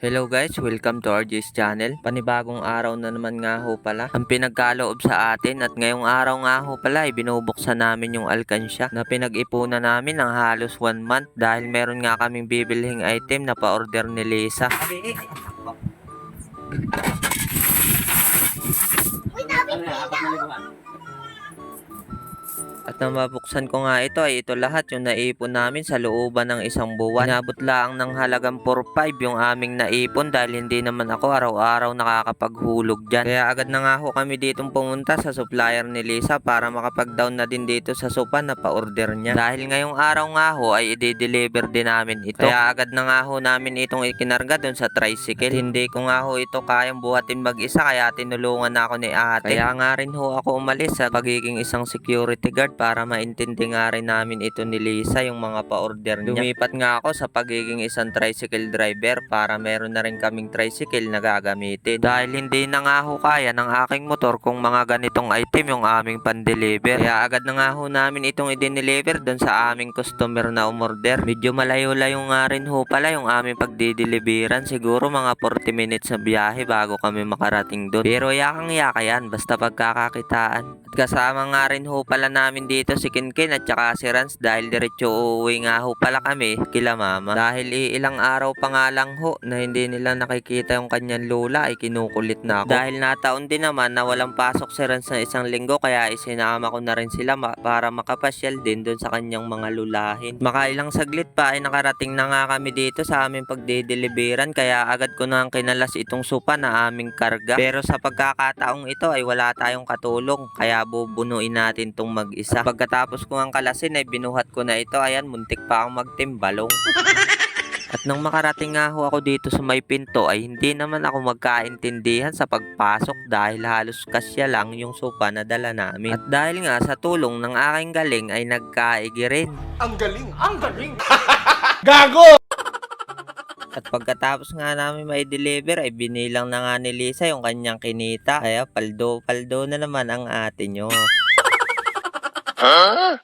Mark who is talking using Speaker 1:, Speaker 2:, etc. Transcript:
Speaker 1: Hello guys, welcome to RJ's channel. Panibagong araw na naman nga ho pala ang pinagkaloob sa atin, at ngayong araw nga ho pala ay binubuksan namin yung alkansya na pinag-ipunan namin ng halos 1 month dahil meron nga kaming bibilhing item na pa-order ni Lisa. At nang mabuksan ko nga ito ay ito lahat yung naipon namin sa looban ng isang buwan. Inabot lang ng halagang 4-5 yung aming naipon dahil hindi naman ako araw-araw nakakapaghulog dyan. Kaya agad na nga ho kami ditong pumunta sa supplier ni Lisa para makapag-down na din dito sa sopa na pa-order niya. Dahil ngayong araw nga ho ay i-deliver din namin ito. Kaya agad na nga ho namin itong ikinarga dun sa tricycle. Hindi ko nga ho ito kayang buhatin mag-isa kaya tinulungan na ako ni ate. Kaya nga rin ho ako umalis sa pagiging isang security guard para maintindi nga rin namin ito ni Lisa yung mga pa-order niya. Lumipat nga ako sa pagiging isang tricycle driver para meron na rin kaming tricycle na gagamitin. Dahil hindi na nga ho kaya ng aking motor kung mga ganitong item yung aming pan-deliver. Kaya agad na nga ho namin itong i-deliver doon sa aming customer na umorder. Medyo malayo-layo nga rin ho pala yung aming pagdideliveran. Siguro mga 40 minutes na biyahe bago kami makarating doon. Pero yakang-yaka yan basta pagkakakitaan. At kasama nga rin ho pala namin dito si Kinkin at saka si Rans dahil diretso uuwi nga ho pala kami kila mama. Dahil ilang araw pa nga lang ho na hindi nila nakikita yung kanyang lola ay kinukulit na ako. Dahil nataon din naman na walang pasok si Rans na isang linggo kaya isinama ko na rin sila para makapasyal din doon sa kanyang mga lulahin. Makailang saglit pa ay nakarating na nga kami dito sa aming pagdideliveran kaya agad ko na kinalas itong sopa na aming karga. Pero sa pagkakataong ito ay wala tayong katulong kaya bubunuin natin tong mag-isa. Pagkatapos ko ang kalasin ay binuhat ko na ito. Ayan, muntik pa akong magtimbalong. At nang makarating nga ho ako dito sa may pinto ay hindi naman ako magkaintindihan sa pagpasok dahil halos kasya lang yung sopa na dala namin. At dahil nga sa tulong ng aking galing ay nagkaigi rin.
Speaker 2: Ang galing! Ang galing! Gago!
Speaker 1: At pagkatapos nga namin may deliver ay binilang na nga ni Lisa yung kanyang kinita. Kaya paldo na naman ang ate nyo.
Speaker 2: Huh?